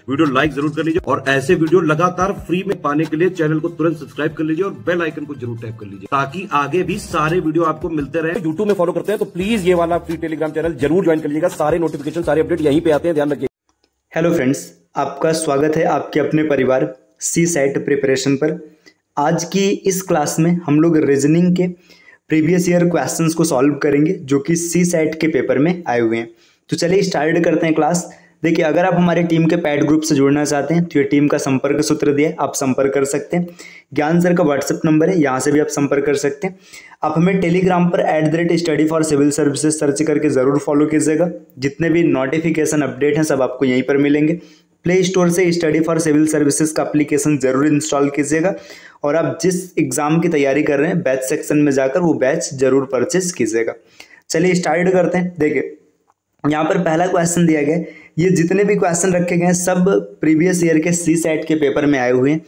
Video like जरूर कर लीजिए और ऐसे वीडियो लगातार फ्री में पाने के लिए चैनल को तुरंत सब्सक्राइब कर लीजिए और बेल आइकन को जरूर टैप कर लीजिए ताकि आगे भी सारे वीडियो आपको मिलते रहे। यूट्यूब में फॉलो करते हैं तो प्लीज ये वाला फ्री टेलीग्राम चैनल जरूर ज्वाइन कर लीजिएगा। सारे नोटिफिकेशन सारे अपडेट यहीं पे आते हैं, ध्यान रखिए। हेलो फ्रेंड्स, आपका स्वागत है आपके अपने परिवार सी सेट प्रिपरेशन पर। आज की इस क्लास में हम लोग रीजनिंग के प्रीवियस ईयर क्वेश्चंस को सॉल्व करेंगे जो कि सी सेट के पेपर में आए हुए हैं। तो चलिए स्टार्ट करते हैं क्लास। देखिए, अगर आप हमारे टीम के पैड ग्रुप से जुड़ना चाहते हैं तो ये टीम का संपर्क सूत्र दिया है, आप संपर्क कर सकते हैं। ज्ञान सर का व्हाट्सएप नंबर है, यहाँ से भी आप संपर्क कर सकते हैं। आप हमें टेलीग्राम पर @study for civil services search करके ज़रूर फॉलो कीजिएगा। जितने भी नोटिफिकेशन अपडेट हैं सब आपको यहीं पर मिलेंगे। प्ले स्टोर से स्टडी फॉर सिविल सर्विसेज का एप्लीकेशन जरूर इंस्टॉल कीजिएगा और आप जिस एग्जाम की तैयारी कर रहे हैं बैच सेक्शन में जाकर वो बैच जरूर परचेज कीजिएगा। चलिए स्टार्ट करते हैं। देखिए, यहाँ पर पहला क्वेश्चन दिया गया है। ये जितने भी क्वेश्चन रखे गए हैं सब प्रीवियस ईयर के सी सेट के पेपर में आए हुए हैं।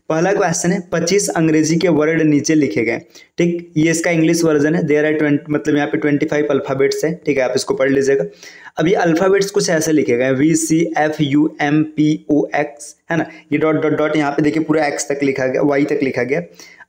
पहला क्वेश्चन है 25 अंग्रेजी के वर्ड नीचे लिखे गए। ठीक, ये इसका इंग्लिश वर्जन है। देयर आर 20, मतलब यहाँ पे 25 अल्फ़ाबेट्स है। ठीक है, आप इसको पढ़ लीजिएगा। अब ये अल्फ़ाबेट्स कुछ ऐसे लिखे गए VCFUMPOX, है ना। ये डॉट डॉट डॉट यहाँ पे देखिए पूरा X तक लिखा गया, Y तक लिखा गया।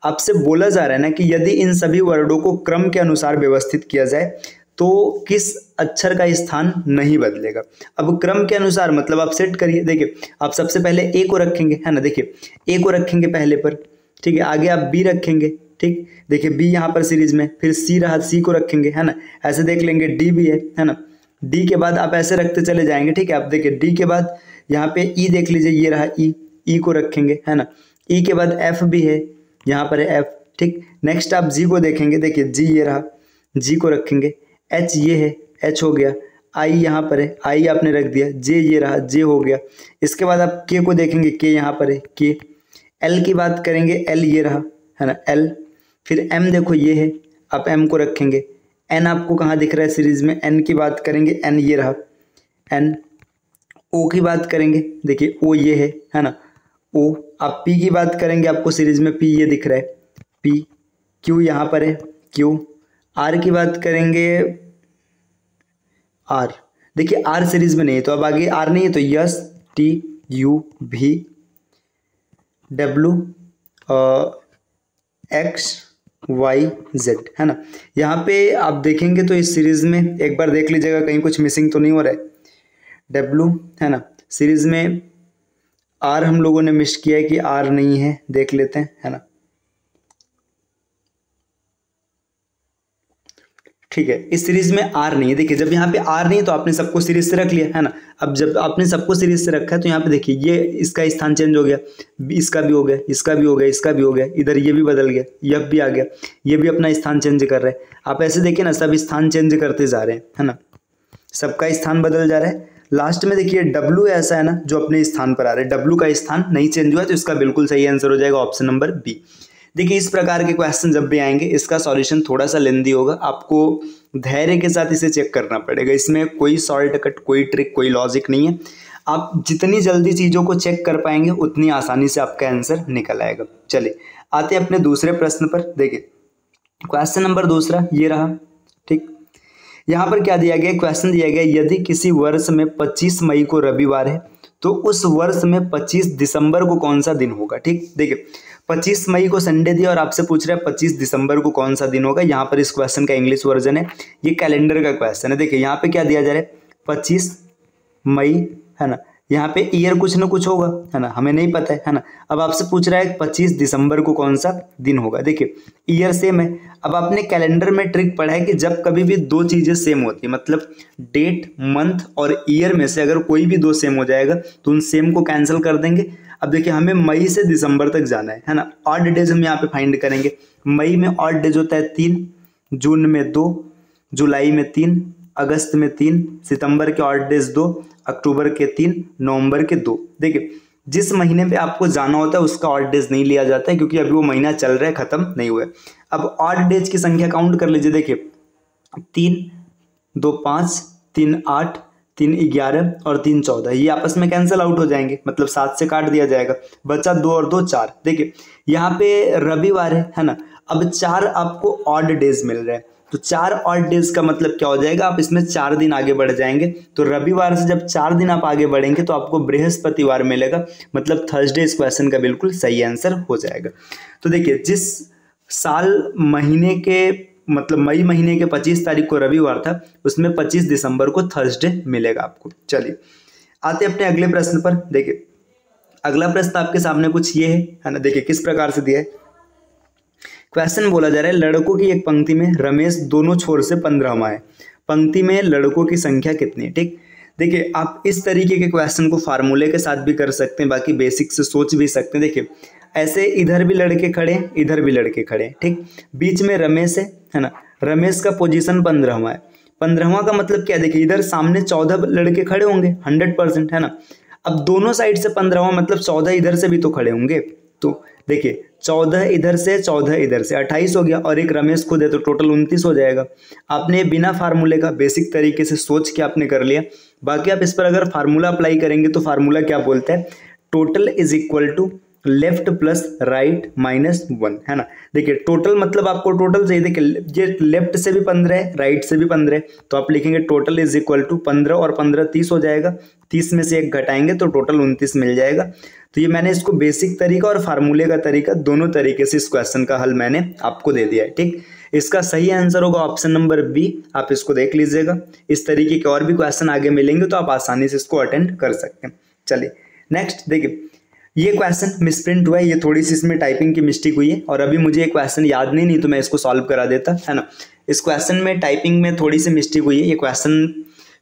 आपसे बोला जा रहा है ना कि यदि इन सभी वर्डों को क्रम के अनुसार व्यवस्थित किया जाए तो किस अक्षर का स्थान नहीं बदलेगा। अब क्रम के अनुसार मतलब आप सेट करिए। देखिए, आप सबसे पहले ए को रखेंगे, है ना। देखिए, ए को रखेंगे पहले पर, ठीक है। आगे आप बी रखेंगे, ठीक। देखिए बी यहाँ पर सीरीज में, फिर सी रहा, सी को रखेंगे, है ना। ऐसे देख लेंगे डी भी है ना। डी के बाद आप ऐसे रखते चले जाएंगे, ठीक है। आप देखिए डी के बाद यहाँ पे ई देख लीजिए, ये रहा ई, ई को रखेंगे, है ना। ई के बाद एफ भी है, यहाँ पर है एफ, ठीक। नेक्स्ट आप जी को देखेंगे, देखिए जी ये रहा, जी को रखेंगे। एच ये है, एच हो गया। आई यहाँ पर है, आई आपने रख दिया। जे ये रहा, जे हो गया। इसके बाद आप के को देखेंगे, के यहाँ पर है, के। एल की बात करेंगे, एल ये रहा, है ना, एल। फिर एम देखो ये है, आप एम को रखेंगे। एन आपको कहाँ दिख रहा है सीरीज में, एन की बात करेंगे, एन ये रहा, एन। ओ की बात करेंगे, देखिए ओ ये है ना, ओ। आप पी की बात करेंगे, आपको सीरीज में पी ये दिख रहा है, पी। क्यू यहाँ पर है, क्यू। आर की बात करेंगे, आर। देखिए आर सीरीज में नहीं है तो अब आगे आर नहीं है तो यस, टी, यू, भी, डब्ल्यू, एक्स, वाई, जेड, है ना। यहाँ पे आप देखेंगे तो इस सीरीज में एक बार देख लीजिएगा कहीं कुछ मिसिंग तो नहीं हो रहा है। डब्ल्यू, है ना, सीरीज में आर हम लोगों ने मिस किया है कि आर नहीं है, देख लेते हैं, है ना। ठीक है, इस सीरीज में आर नहीं है। देखिए जब यहाँ पे आर नहीं है तो आपने सबको सीरीज से रख लिया, है ना। अब जब आपने सबको सीरीज से रखा है तो यहाँ पे देखिए ये इसका स्थान चेंज हो गया, इसका भी हो गया, इसका भी हो गया, इसका भी हो गया, इधर ये भी बदल गया, यह भी आ गया, ये भी अपना स्थान चेंज कर रहे हैं। आप ऐसे देखिए ना, सब स्थान चेंज करते जा रहे हैं, है ना, सबका स्थान बदल जा रहा है। लास्ट में देखिए डब्ल्यू ऐसा है ना जो अपने स्थान पर आ रहा है, डब्ल्यू का स्थान नहीं चेंज हुआ तो इसका बिल्कुल सही आंसर हो जाएगा ऑप्शन नंबर बी। देखिए इस प्रकार के क्वेश्चन जब भी आएंगे इसका सॉल्यूशन थोड़ा सा लेंदी होगा, आपको धैर्य के साथ इसे चेक करना पड़ेगा। इसमें कोई शॉर्टकट, कोई ट्रिक, कोई लॉजिक नहीं है। आप जितनी जल्दी चीज़ों को चेक कर पाएंगे उतनी आसानी से आपका आंसर निकल आएगा। चलिए आते हैं अपने दूसरे प्रश्न पर। देखिए क्वेश्चन नंबर दूसरा ये रहा, ठीक। यहाँ पर क्या दिया गया, क्वेश्चन दिया गया यदि किसी वर्ष में 25 मई को रविवार है तो उस वर्ष में 25 दिसंबर को कौन सा दिन होगा। ठीक, देखिए 25 मई को संडे दिया और आपसे पूछ रहा है 25 दिसंबर को कौन सा दिन होगा। यहाँ पर इस क्वेश्चन का इंग्लिश वर्जन है, ये कैलेंडर का क्वेश्चन है। देखिए यहाँ पे क्या दिया जा रहा है 25 मई, है ना। यहाँ पे ईयर कुछ ना कुछ होगा, है ना, हमें नहीं पता है ना। अब आपसे पूछ रहा है 25 दिसंबर को कौन सा दिन होगा। देखिए ईयर सेम है। अब आपने कैलेंडर में ट्रिक पढ़ा है कि जब कभी भी दो चीज़ें सेम होती है, मतलब डेट, मंथ और ईयर में से अगर कोई भी दो सेम हो जाएगा तो उन सेम को कैंसिल कर देंगे। अब देखिए हमें मई से दिसंबर तक जाना है ना। ऑड डेज हम यहाँ पे फाइंड करेंगे। मई में ऑड डेज होता है 3, जून में 2, जुलाई में 3, अगस्त में 3, सितंबर के ऑड डेज 2, अक्टूबर के 3, नवंबर के 2। देखिए जिस महीने पे आपको जाना होता है उसका ऑड डेज नहीं लिया जाता है क्योंकि अभी वो महीना चल रहा है, खत्म नहीं हुआ है। अब ऑड डेज की संख्या काउंट कर लीजिए। देखिए 3, 2, 5, 3, 8, 3, 11 और 3, 14, ये आपस में कैंसिल आउट हो जाएंगे, मतलब 7 से काट दिया जाएगा, बचा 2 और 2 4। देखिए यहाँ पे रविवार है ना। अब 4 आपको ऑड डेज मिल रहे हैं तो 4 ऑड डेज का मतलब क्या हो जाएगा, आप इसमें 4 दिन आगे बढ़ जाएंगे। तो रविवार से जब 4 दिन आप आगे बढ़ेंगे तो आपको बृहस्पतिवार मिलेगा, मतलब थर्सडे इस क्वेश्चन का बिल्कुल सही आंसर हो जाएगा। तो देखिए जिस साल महीने के मतलब मई महीने के 25 तारीख को रविवार था, उसमें 25 दिसंबर को थर्सडे मिलेगा आपको। चलिए आते अपने अगले प्रश्न पर। देखिए अगला प्रश्न आपके सामने कुछ ये है ना, देखिए किस प्रकार से दिया है। क्वेश्चन बोला जा रहा है लड़कों की एक पंक्ति में रमेश दोनों छोर से 15वां है, पंक्ति में लड़कों की संख्या कितनी है। ठीक, देखिए आप इस तरीके के क्वेश्चन को फार्मूले के साथ भी कर सकते हैं, बाकी बेसिक से सोच भी सकते हैं। देखिए ऐसे इधर भी लड़के खड़े हैं, इधर भी लड़के खड़े हैं, ठीक, बीच में रमेश है ना, रमेश का पोजीशन 15वां है। 15वां का मतलब क्या है, देखिए इधर सामने 14 लड़के खड़े होंगे 100% है ना। अब दोनों साइड से 15वां मतलब 14 इधर से भी तो खड़े होंगे। तो देखिए 14 इधर से 14 इधर से 28 हो गया, और एक रमेश खुद है तो टोटल 29 हो जाएगा। आपने बिना फार्मूले का बेसिक तरीके से सोच के आपने कर लिया। बाकी आप इस पर अगर फार्मूला अप्लाई करेंगे तो फार्मूला क्या बोलता है, total is equal to left plus right minus 1 है ना। देखिए टोटल मतलब आपको टोटल चाहिए, देखिए ये लेफ्ट से भी 15 है, राइट से भी 15 है, तो आप लिखेंगे टोटल इज इक्वल टू 15 और 15 30 हो जाएगा, 30 में से एक घटाएंगे तो टोटल 29 मिल जाएगा। तो ये मैंने इसको बेसिक तरीका और फार्मूले का तरीका दोनों तरीके से इस क्वेश्चन का हल मैंने आपको दे दिया है। ठीक, इसका सही आंसर होगा ऑप्शन नंबर बी, आप इसको देख लीजिएगा। इस तरीके के और भी क्वेश्चन आगे मिलेंगे तो आप आसानी से इसको अटेंड कर सकते हैं। चलिए नेक्स्ट देखिए, ये क्वेश्चन मिसप्रिंट हुआ है, ये थोड़ी सी इसमें टाइपिंग की मिस्टेक हुई है, और अभी मुझे ये क्वेश्चन याद नहीं तो मैं इसको सॉल्व करा देता है ना। इस क्वेश्चन में टाइपिंग में थोड़ी सी मिस्टेक हुई है। ये क्वेश्चन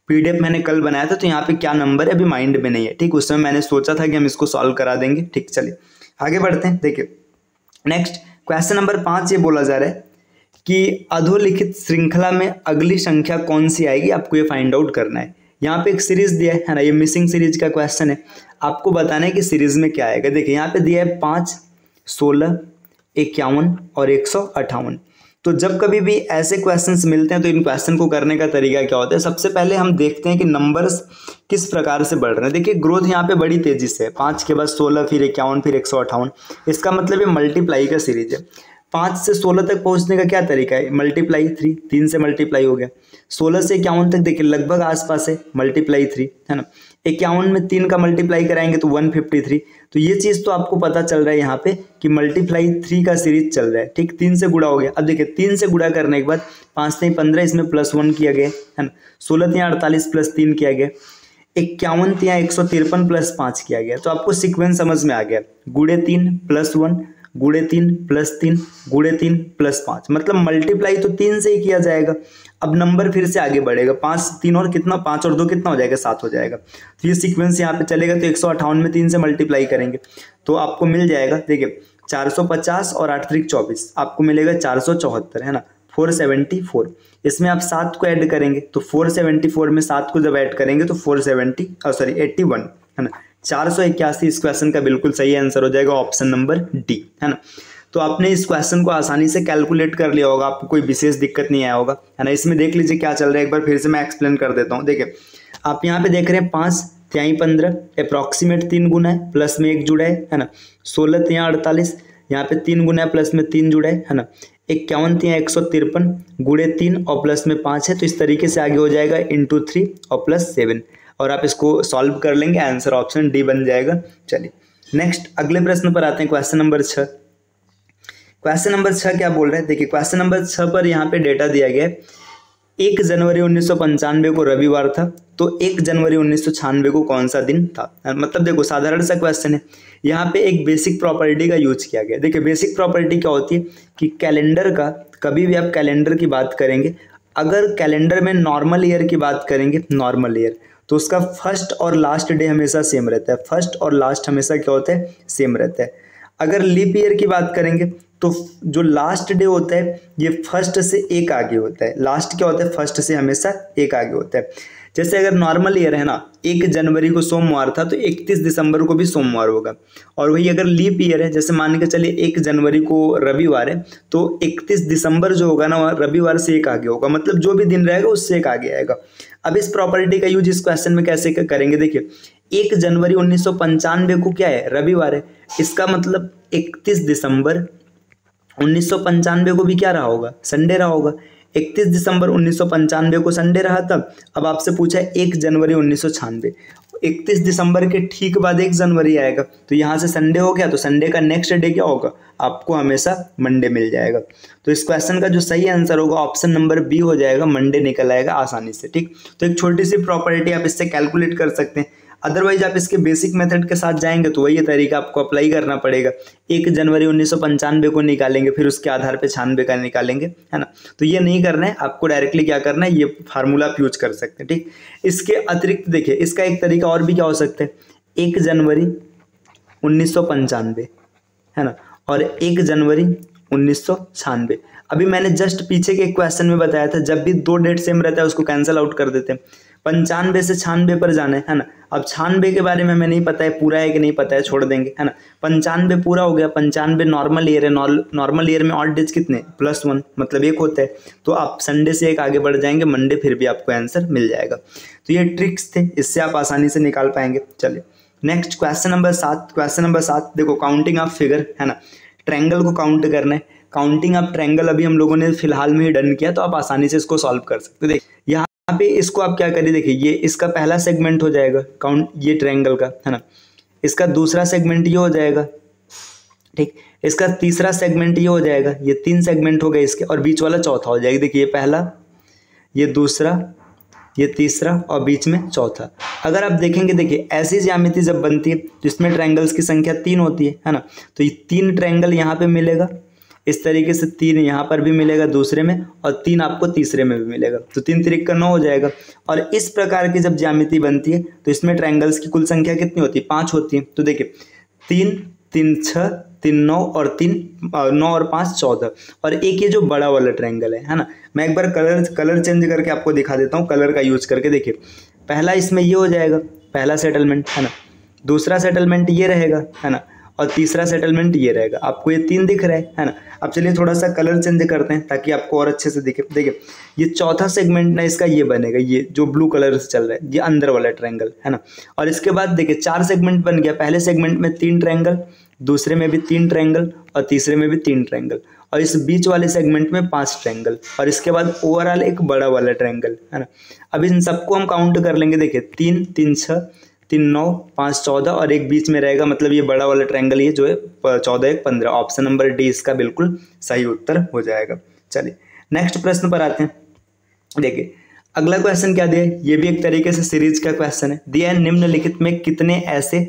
पीडीएफ मैंने कल बनाया था, तो यहाँ पे क्या नंबर है अभी माइंड में नहीं है। ठीक, उस समय मैंने सोचा था कि हम इसको सॉल्व करा देंगे। ठीक, चलिए आगे बढ़ते हैं। देखिए नेक्स्ट क्वेश्चन नंबर 5 ये बोला जा रहा है कि अधोलिखित श्रृंखला में अगली संख्या कौन सी आएगी, आपको ये फाइंड आउट करना है। यहाँ पे एक सीरीज दिया है ना, ये मिसिंग सीरीज का क्वेश्चन है, आपको बताना है कि सीरीज में क्या आएगा। देखिए यहाँ पे दिया है 5, 16, 51 और 158। तो जब कभी भी ऐसे क्वेश्चंस मिलते हैं तो इन क्वेश्चन को करने का तरीका क्या होता है, सबसे पहले हम देखते हैं कि नंबर्स किस प्रकार से बढ़ रहे हैं। देखिए ग्रोथ यहाँ पे बड़ी तेजी से है, 5 के बाद 16 फिर 51 फिर 158, इसका मतलब ये मल्टीप्लाई का सीरीज है। 5 से 16 तक पहुंचने का क्या तरीका है, मल्टीप्लाई 3, 3 से मल्टीप्लाई हो गया। 16 से 51 तक देखिए लगभग आसपास है, मल्टीप्लाई 3 है ना। 51 में 3 का मल्टीप्लाई कराएंगे तो 153। तो ये चीज़ तो आपको पता चल रहा है यहाँ पे कि मल्टीप्लाई 3 का सीरीज चल रहा है। ठीक, 3 से गुणा हो गया। अब देखिए 3 से गुणा करने के बाद 5 से 15, इसमें +1 किया गया है ना। 16 या 48 + 3 किया गया। 51 या 153 + 5 किया गया। तो आपको सीक्वेंस समझ में आ गया, गुणे 3 + 1 गुणे 3 + 3 गुणे 3 + 5, मतलब मल्टीप्लाई तो 3 से ही किया जाएगा। अब नंबर फिर से आगे बढ़ेगा, 5 3 और कितना, 5 और 2 कितना हो जाएगा, 7 हो जाएगा। तो ये सीक्वेंस यहाँ पे चलेगा। तो 158 में 3 से मल्टीप्लाई करेंगे तो आपको मिल जाएगा, देखिए 450 और 8 × 24 आपको मिलेगा 474 है ना, 474। इसमें आप 7 को ऐड करेंगे तो 474 में 7 को जब ऐड करेंगे तो 81 है ना। 481 इस क्वेश्चन का बिल्कुल सही आंसर हो जाएगा, ऑप्शन नंबर डी है ना। तो आपने इस क्वेश्चन को आसानी से कैलकुलेट कर लिया होगा, आपको कोई विशेष दिक्कत नहीं आया होगा है ना। इसमें देख लीजिए क्या चल रहा है, एक बार फिर से मैं एक्सप्लेन कर देता हूँ। देखिए आप यहाँ पे देख रहे हैं 5 × 15 अप्रॉक्सीमेट 3 गुना है, प्लस में 1 जुड़ा है ना। 16 या 48 यहाँ पे 3 गुना है, प्लस में 3 जुड़ा है ना। 51 या 153 गुणे 3 और प्लस में 5 है। तो इस तरीके से आगे हो जाएगा × 3 और +7, और आप इसको सॉल्व कर लेंगे, आंसर ऑप्शन डी बन जाएगा। चलिए नेक्स्ट अगले प्रश्न पर आते हैं, क्वेश्चन नंबर 6। क्वेश्चन नंबर 6 क्या बोल रहे हैं, देखिए क्वेश्चन नंबर 6 पर यहाँ पे डेटा दिया गया है 1 जनवरी 1995 को रविवार था, तो 1 जनवरी 1996 को कौन सा दिन था। मतलब देखो साधारण सा क्वेश्चन है, यहाँ पे एक बेसिक प्रॉपर्टी का यूज किया गया। देखिए बेसिक प्रॉपर्टी क्या होती है कि कैलेंडर का, कभी भी आप कैलेंडर की बात करेंगे, अगर कैलेंडर में नॉर्मल ईयर की बात करेंगे, नॉर्मल ईयर, तो उसका फर्स्ट और लास्ट डे हमेशा सेम रहता है। फर्स्ट और लास्ट हमेशा क्या होता है, सेम रहता है। अगर लीप ईयर की बात करेंगे तो जो लास्ट डे होता है ये फर्स्ट से एक आगे होता है। लास्ट क्या होता है, फर्स्ट से हमेशा एक आगे होता है। जैसे अगर नॉर्मल ईयर है ना, 1 जनवरी को सोमवार था तो 31 दिसंबर को भी सोमवार होगा। और वही अगर लीप ईयर है, जैसे मान के चलिए 1 जनवरी को रविवार है तो 31 दिसंबर जो होगा ना वह रविवार से एक आगे होगा, मतलब जो भी दिन रहेगा उससे एक आगे आएगा। अब इस प्रॉपर्टी का यूज इस क्वेश्चन में कैसे करेंगे, देखिए 1 जनवरी 1995 को क्या है, रविवार है, इसका मतलब 31 दिसंबर 1995 को भी क्या रहा होगा, संडे रहा होगा। 31 दिसंबर 1995 को संडे रहा था। अब आपसे पूछा है 1 जनवरी 1996, 31 दिसंबर के ठीक बाद 1 जनवरी आएगा, तो यहाँ से संडे हो गया, तो संडे का नेक्स्ट डे क्या होगा, आपको हमेशा मंडे मिल जाएगा। तो इस क्वेश्चन का जो सही आंसर होगा ऑप्शन नंबर बी हो जाएगा, मंडे निकल आएगा आसानी से। ठीक, तो एक छोटी सी प्रॉपर्टी आप इससे कैलकुलेट कर सकते हैं। अदरवाइज आप इसके बेसिक मेथड के साथ जाएंगे तो वही तरीका आपको अप्लाई करना पड़ेगा। 1 जनवरी 1995 को निकालेंगे, फिर उसके आधार पे 96 का निकालेंगे, है ना। तो ये नहीं करना है आपको, डायरेक्टली क्या करना है, ये फार्मूला आप यूज कर सकते हैं। ठीक, इसके अतिरिक्त देखिए इसका एक तरीका और भी क्या हो सकता है, 1 जनवरी 1995, है ना, और 1 जनवरी 1996। अभी मैंने जस्ट पीछे के क्वेश्चन में बताया था, जब भी 2 डेट सेम रहता है उसको कैंसिल आउट कर देते हैं। 95 से 96 पर जाना है ना। अब 96 के बारे में हमें नहीं पता है पूरा है कि नहीं पता है, छोड़ देंगे, है ना। 95 पूरा हो गया, 95 नॉर्मल ईयर है, नॉर्मल ईयर में ऑड डेज कितने, +1, मतलब 1 होता है। तो आप संडे से 1 आगे बढ़ जाएंगे, मंडे, फिर भी आपको आंसर मिल जाएगा। तो ये ट्रिक्स थे, इससे आप आसानी से निकाल पाएंगे। चलिए next question number 7। Question number 7 देखो, काउंटिंग ऑफ फिगर, है ना, ट्रायंगल को काउंट करना है। काउंटिंग ऑफ ट्रायंगल अभी हम लोगों ने फिलहाल में ही डन किया, तो आप आसानी से इसको सॉल्व कर सकते हैं। देखिए यहाँ पे इसको आप क्या करिए, देखिए ये इसका पहला सेगमेंट हो जाएगा काउंट, ये ट्रायंगल का, है ना। इसका दूसरा सेगमेंट ये हो जाएगा, ठीक, इसका तीसरा सेगमेंट ये हो जाएगा, ये 3 सेगमेंट हो गए इसके, और बीच वाला चौथा हो जाएगा। देखिए ये पहला, ये दूसरा, ये तीसरा, और बीच में चौथा। अगर आप देखेंगे, देखिए ऐसी ज्यामिति जब बनती है जिसमें ट्रायंगल्स की संख्या 3 होती है ना, तो ये 3 ट्रायंगल यहाँ पे मिलेगा, इस तरीके से 3 यहाँ पर भी मिलेगा दूसरे में, और 3 आपको तीसरे में भी मिलेगा, तो 3 त्रिक का 9 हो जाएगा। और इस प्रकार की जब ज्यामिति बनती है तो इसमें ट्रायंगल्स की कुल संख्या कितनी होती है, 5 होती है। तो देखिए 3, 3, 6, 3, 9 और 3, 9 और 5, 14, और एक ये जो बड़ा वाला ट्रायंगल है ना। मैं एक बार कलर चेंज करके आपको दिखा देता हूँ, कलर का यूज करके। देखिए पहला इसमें ये हो जाएगा, पहला सेटलमेंट, है ना, दूसरा सेटलमेंट ये रहेगा, है ना, और तीसरा सेटलमेंट ये रहेगा। आपको ये 3 दिख रहा है ना। अब चलिए थोड़ा सा कलर चेंज करते हैं ताकि आपको और अच्छे से दिखे। देखिए ये चौथा सेगमेंट ना इसका ये बनेगा, ये जो ब्लू कलर से चल रहा है, ये अंदर वाला ट्रायंगल, है ना। और इसके बाद देखिए 4 सेगमेंट बन गया। पहले सेगमेंट में 3 ट्रायंगल, दूसरे में भी 3 ट्रायंगल, और तीसरे में भी 3 ट्रायंगल, और इस बीच वाले सेगमेंट में 5 ट्रायंगल, और इसके बाद ओवरऑल एक बड़ा वाला ट्रायंगल, है ना। अब इन सबको हम काउंट कर लेंगे। देखिए 3, 3, 6, 3, 9, 5, 14, और एक बीच में रहेगा, मतलब ये बड़ा वाला ट्रायंगल ये जो है 14, 1, 15। ऑप्शन नंबर डी इसका बिल्कुल सही उत्तर हो जाएगा। चलिए नेक्स्ट प्रश्न पर आते हैं। देखिए अगला क्वेश्चन क्या दिया है, ये भी एक तरीके से सीरीज का क्वेश्चन है। दिया है निम्नलिखित में कितने ऐसे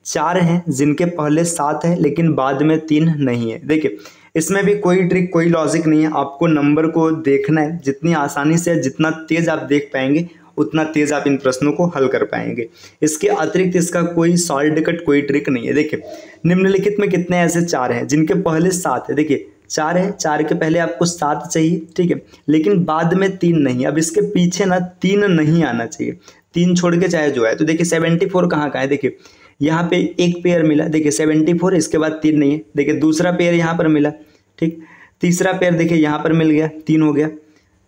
4 हैं जिनके पहले 7 है लेकिन बाद में 3 नहीं है। देखिए इसमें भी कोई ट्रिक, कोई लॉजिक नहीं है, आपको नंबर को देखना है। जितनी आसानी से, जितना तेज आप देख पाएंगे उतना तेज आप इन प्रश्नों को हल कर पाएंगे। इसके अतिरिक्त इसका कोई सॉल्ड कट, कोई ट्रिक नहीं है। देखिए निम्नलिखित में कितने ऐसे 4 हैं जिनके पहले 7 है। देखिए 4 है, 4 के पहले आपको 7 चाहिए, ठीक है, लेकिन बाद में 3 नहीं। अब इसके पीछे ना 3 नहीं आना चाहिए, 3 छोड़ के चाहे जो है। तो देखिए 74 कहाँ का है, देखिए यहाँ पे एक पेयर मिला, देखिए 74, इसके बाद 3 नहीं है। देखिए दूसरा पेयर यहाँ पर मिला, ठीक, तीसरा पेयर देखिए यहाँ पर मिल गया, 3 हो गया।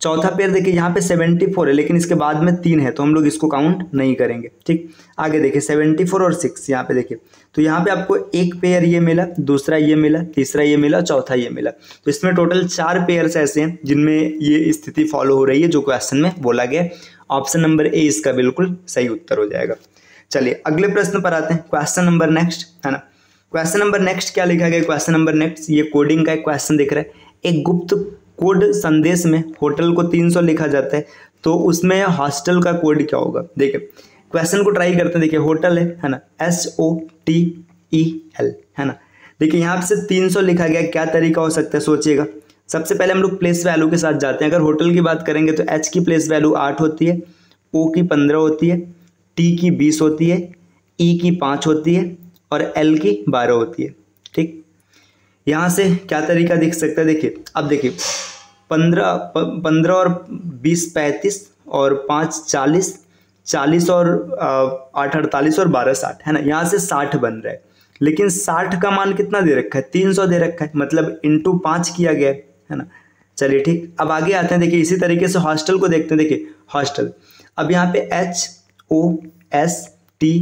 चौथा पेयर देखिए यहाँ पे 74 है लेकिन इसके बाद में 3 है, तो हम लोग इसको काउंट नहीं करेंगे। ठीक, आगे देखिए 74 और 6 यहाँ पे देखिए, तो यहाँ पे आपको एक पेयर ये मिला, दूसरा ये मिला, तीसरा ये मिला, चौथा ये मिला। तो इसमें टोटल 4 पेयर्स ऐसे हैं जिनमें ये स्थिति फॉलो हो रही है जो क्वेश्चन में बोला गया। ऑप्शन नंबर ए इसका बिल्कुल सही उत्तर हो जाएगा। चलिए अगले प्रश्न पर आते हैं। क्वेश्चन नंबर नेक्स्ट, है ना। क्वेश्चन नंबर नेक्स्ट क्या लिखा गया, क्वेश्चन नंबर नेक्स्ट ये कोडिंग का एक क्वेश्चन दिख रहा है। एक गुप्त कोड संदेश में होटल को 300 लिखा जाता है, तो उसमें हॉस्टल का कोड क्या होगा। देखिए क्वेश्चन को ट्राई करते हैं। देखिए होटल है ना, HOTEL, है ना। देखिए यहाँ से 300 लिखा गया, क्या तरीका हो सकता है सोचिएगा। सबसे पहले हम लोग प्लेस वैल्यू के साथ जाते हैं। अगर होटल की बात करेंगे तो H की प्लेस वैल्यू 8 होती है, O की 15 होती है, T की 20 होती है, E की 5 होती है, और L की 12 होती है। ठीक, यहाँ से क्या तरीका दिख सकता है। देखिए अब देखिए 15 और 20 35, और 5 40, 40 और 8 48, और 12 60, है ना। यहाँ से 60 बन रहा है, लेकिन 60 का मान कितना दे रखा है, 300 दे रखा है, मतलब इंटू 5 किया गया है ना। चलिए ठीक, अब आगे आते हैं। देखिए इसी तरीके से हॉस्टल को देखते हैं। देखिए हॉस्टल, अब यहाँ पे HOSTEL,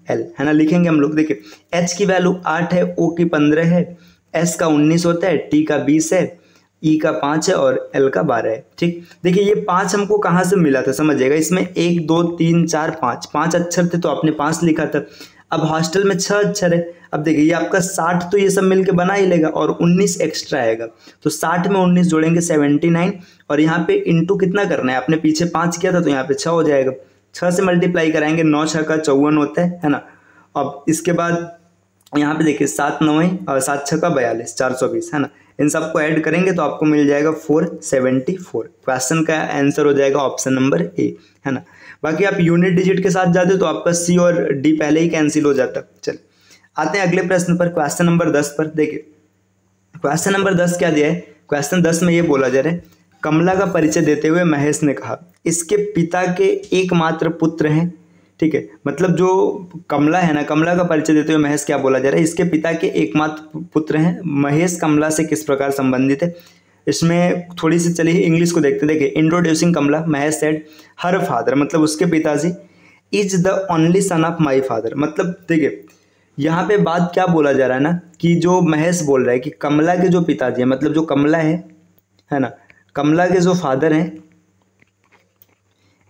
है ना, लिखेंगे हम लोग। देखिए H की वैल्यू 8 है, O की 15 है, S का 19 होता है, T का 20 है, ई का 5 है और एल का 12 है। ठीक, देखिए ये 5 हमको कहाँ से मिला था समझिएगा, इसमें 1 2 3 4 5 अक्षर थे तो आपने 5 लिखा था। अब हॉस्टल में 6 अक्षर है। अब देखिए ये आपका 60 तो ये सब मिलके बना ही लेगा और 19 एक्स्ट्रा आएगा, तो 60 में 19 जोड़ेंगे 79, और यहाँ पे इंटू कितना करना है, आपने पीछे 5 किया था तो यहाँ पे 6 हो जाएगा। 6 से मल्टीप्लाई कराएंगे, 9 6 का 54 होता है ना। अब इसके बाद यहाँ पे देखिए 7 9 और 7 6 का 42, 420 है ना। इन सबको ऐड करेंगे तो आपको मिल जाएगा 474। क्वेश्चन का आंसर हो जाएगा ऑप्शन नंबर ए, है ना। बाकी आप यूनिट डिजिट के साथ जाते हो तो आपका सी और डी पहले ही कैंसिल हो जाता। चलिए आते हैं अगले प्रश्न पर, क्वेश्चन नंबर 10 पर। देखिए क्वेश्चन नंबर 10 क्या दिया है, क्वेश्चन 10 में ये बोला जा रहा है, कमला का परिचय देते हुए महेश ने कहा इसके पिता के एकमात्र पुत्र हैं। ठीक है, मतलब जो कमला है ना, कमला का परिचय देते हुए महेश क्या बोला जा रहा है, इसके पिता के एकमात्र पुत्र हैं। महेश कमला से किस प्रकार संबंधित है, इसमें थोड़ी सी चलिए इंग्लिश को देखते। देखिए इंट्रोड्यूसिंग कमला, महेश सेड हर फादर, मतलब उसके पिताजी, is the only son of my father. मतलब देखिए यहाँ पे बात क्या बोला जा रहा है ना, कि जो महेश बोल रहा है कि कमला के जो पिताजी है, मतलब जो कमला है ना, कमला के जो फादर हैं,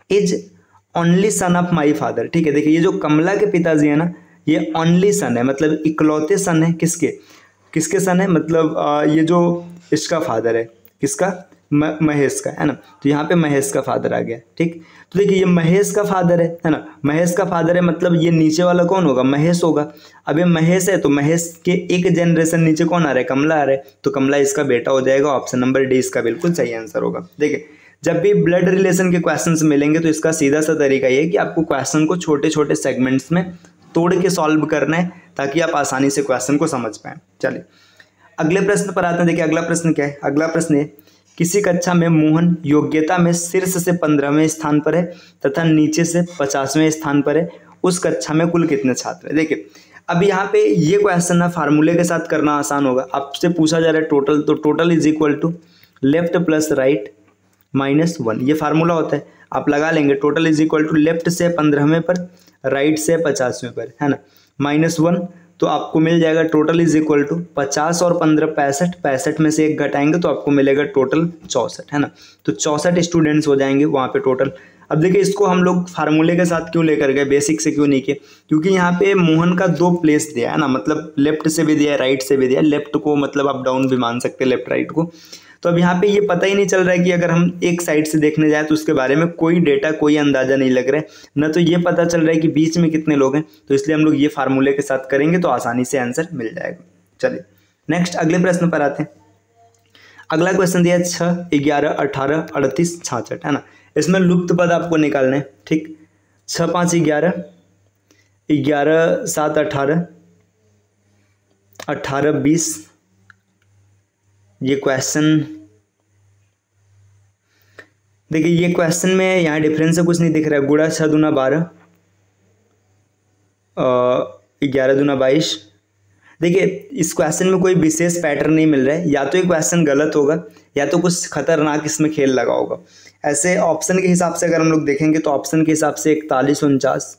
is only son of my father. ठीक है, देखिए ये जो कमला के पिताजी है ना, ये ओनली सन है, मतलब इकलौते सन है। किसके सन है, मतलब ये जो इसका फादर है, किसका, महेश का, है ना। तो यहाँ पे महेश का फादर आ गया। ठीक, तो देखिए ये महेश का फादर है ना, महेश का फादर है, मतलब ये नीचे वाला कौन होगा, महेश होगा। अब ये महेश है तो महेश के एक जनरेशन नीचे कौन आ रहा है, कमला आ रहा है, तो कमला इसका बेटा हो जाएगा। ऑप्शन नंबर डी इसका बिल्कुल सही आंसर होगा। देखिए जब भी ब्लड रिलेशन के क्वेश्चंस मिलेंगे तो इसका सीधा सा तरीका ये है कि आपको क्वेश्चन को छोटे छोटे सेगमेंट्स में तोड़ के सॉल्व करना है, ताकि आप आसानी से क्वेश्चन को समझ पाएं। चलिए अगले प्रश्न पर आते हैं। देखिए अगला प्रश्न क्या है, अगला प्रश्न है, किसी कक्षा में मोहन योग्यता में शीर्ष से 15वें स्थान पर है तथा नीचे से 50वें स्थान पर है, उस कक्षा में कुल कितने छात्र हैं। देखिए अब यहाँ पे ये क्वेश्चन ना फार्मूले के साथ करना आसान होगा। आपसे पूछा जा रहा है टोटल, तो total is equal to left plus right -1, ये फार्मूला होता है। आप लगा लेंगे, total is equal to left से 15वें पर, राइट से 50वें पर, है ना, -1, तो आपको मिल जाएगा टोटल इज इक्वल टू 50 और 15 65, 65 में से 1 घटाएंगे तो आपको मिलेगा टोटल 64, है ना। तो 64 स्टूडेंट्स हो जाएंगे वहाँ पे टोटल। अब देखिए इसको हम लोग फार्मूले के साथ क्यों लेकर गए, बेसिक से क्यों नहीं किए, क्योंकि यहाँ पे मोहन का 2 प्लेस दिया है ना, मतलब लेफ्ट से भी दिया है, राइट से भी दिया है। लेफ्ट को मतलब अप डाउन भी मान सकते हैं, लेफ्ट राइट को। तो अब यहाँ पे ये पता ही नहीं चल रहा है कि अगर हम एक साइड से देखने जाए तो उसके बारे में कोई डेटा, कोई अंदाजा नहीं लग रहा है, न तो ये पता चल रहा है कि बीच में कितने लोग हैं। तो इसलिए हम लोग ये फार्मूले के साथ करेंगे तो आसानी से आंसर मिल जाएगा। चलिए नेक्स्ट अगले प्रश्न पर आते हैं। अगला क्वेश्चन दिया 6 11 18 38 66, है ना। इसमें लुप्त पद आपको निकालने हैं। ठीक, 6 5 11, 11 7 18, 18 20। ये क्वेश्चन देखिए, ये क्वेश्चन में यहाँ डिफरेंस से कुछ नहीं दिख रहा है। गुणा 6 दूना 12, 11 दूना 22। देखिए इस क्वेश्चन में कोई विशेष पैटर्न नहीं मिल रहा है, या तो ये क्वेश्चन गलत होगा या तो कुछ खतरनाक इसमें खेल लगा होगा। ऐसे ऑप्शन के हिसाब से अगर हम लोग देखेंगे तो ऑप्शन के हिसाब से 41 49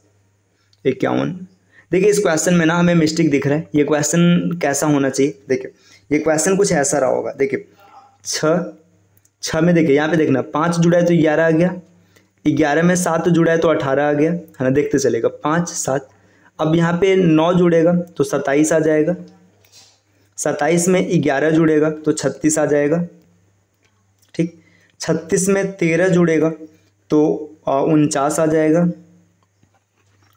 51। देखिए इस क्वेश्चन में ना हमें मिस्टेक दिख रहा है। ये क्वेश्चन कैसा होना चाहिए, देखिए ये क्वेश्चन कुछ ऐसा रहा होगा। देखिए 6 में देखिए यहाँ पे देखना 5 जुड़ा है तो 11 आ गया, 11 में 7 जुड़ा है तो 18 आ गया, है ना। देखते चलेगा 5 7। अब यहाँ पे 9 जुड़ेगा तो 27 आ जाएगा, 27 में 11 जुड़ेगा तो 36 आ जाएगा। ठीक, 36 में 13 जुड़ेगा तो 49 आ जाएगा,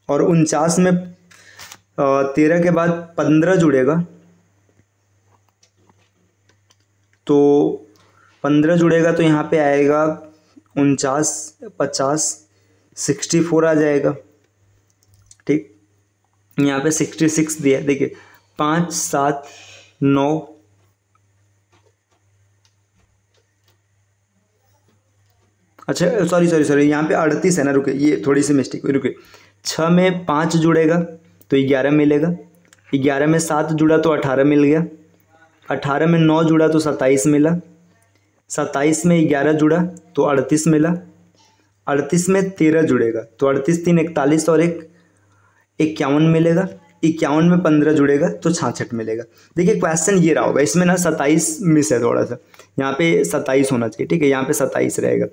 और 49 में 13 के बाद 15 जुड़ेगा तो 15 जुड़ेगा तो यहाँ पे आएगा 49 50 64 आ जाएगा। ठीक, यहाँ पे 66 दिया। देखिए 5 7 9, अच्छा सॉरी यहाँ पे 38 है ना, रुके ये थोड़ी सी मिस्टेक हुई, रुके। 6 में 5 जुड़ेगा तो 11 मिलेगा, 11 में 7 जुड़ा तो 18 मिल गया, 18 में 9 जुड़ा तो 27 मिला, 27 में 11 जुड़ा तो 38 मिला, 38 में 13 जुड़ेगा तो 38 3 41 और 1 51 मिलेगा, 51 में 15 जुड़ेगा तो 66 मिलेगा। देखिए क्वेश्चन ये रहा होगा, इसमें ना 27 मिस है थोड़ा सा, यहाँ पे 27 होना चाहिए, ठीक है, यहाँ पे 27 रहेगा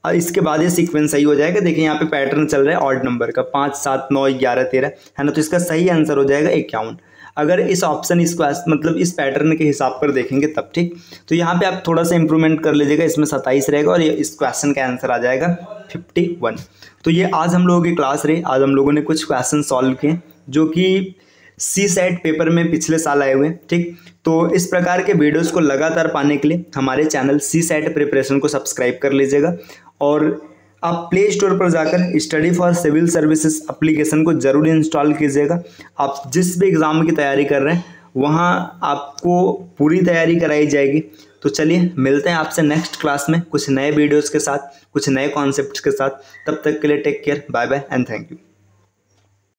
और इसके बाद ये सीक्वेंस सही हो जाएगा। देखिए यहाँ पे पैटर्न चल रहा है ऑड नंबर का 5, 7, 9, 11, 13 है ना, तो इसका सही आंसर हो जाएगा 51 अगर इस ऑप्शन इस मतलब इस पैटर्न के हिसाब पर देखेंगे तब, ठीक। तो यहाँ पे आप थोड़ा सा इंप्रूवमेंट कर लीजिएगा, इसमें 27 रहेगा और इस क्वेश्चन का आंसर आ जाएगा 51। तो ये आज हम लोगों की क्लास रही। आज हम लोगों ने कुछ क्वेश्चन सॉल्व किए जो कि CSAT पेपर में पिछले साल आए हुए, ठीक। तो इस प्रकार के वीडियोस को लगातार पाने के लिए हमारे चैनल CSAT प्रिपरेशन को सब्सक्राइब कर लीजिएगा और आप प्ले स्टोर पर जाकर study for civil services application को ज़रूर इंस्टॉल कीजिएगा। आप जिस भी एग्ज़ाम की तैयारी कर रहे हैं वहाँ आपको पूरी तैयारी कराई जाएगी। तो चलिए मिलते हैं आपसे नेक्स्ट क्लास में कुछ नए वीडियोज़ के साथ, कुछ नए कॉन्सेप्ट्स के साथ। तब तक के लिए take care, bye bye and thank you.